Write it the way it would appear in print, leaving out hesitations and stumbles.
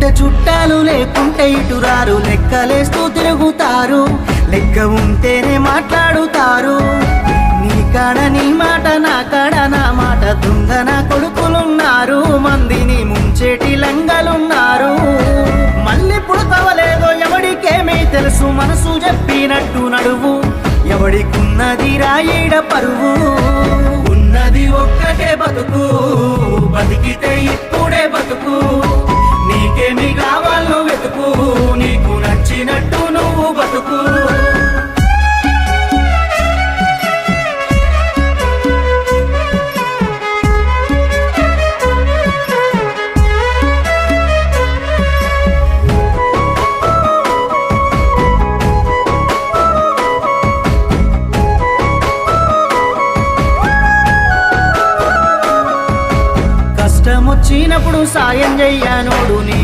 ఉంటే చుట్టాలు లేకుంటే ఇటురారు లెక్కలేస్తూ తిరుగుతారు లెక్క ఉంటేనే మాట్లాడుతారు నీ కాడ నీ మాట నా కాడ నా మాట దొంగ నా కొడుకులున్నారు మందిని ముంచేటి లంగలున్నారు మళ్ళీ పుడతవలేదో ఎవడికేమీ తెలుసు మనసు చెప్పినట్టు నడువు ఎవడికున్నది రాయిడ పరువు ఉన్నది ఒక్కటే బతుకు బతికితే ఇప్పుడే బతుకు నీకేమి కావాలో వెతుకు నీకు నచ్చినట్టు నువ్వు బతుకు వచ్చినప్పుడు సాయం చెయ్యనోడు నీ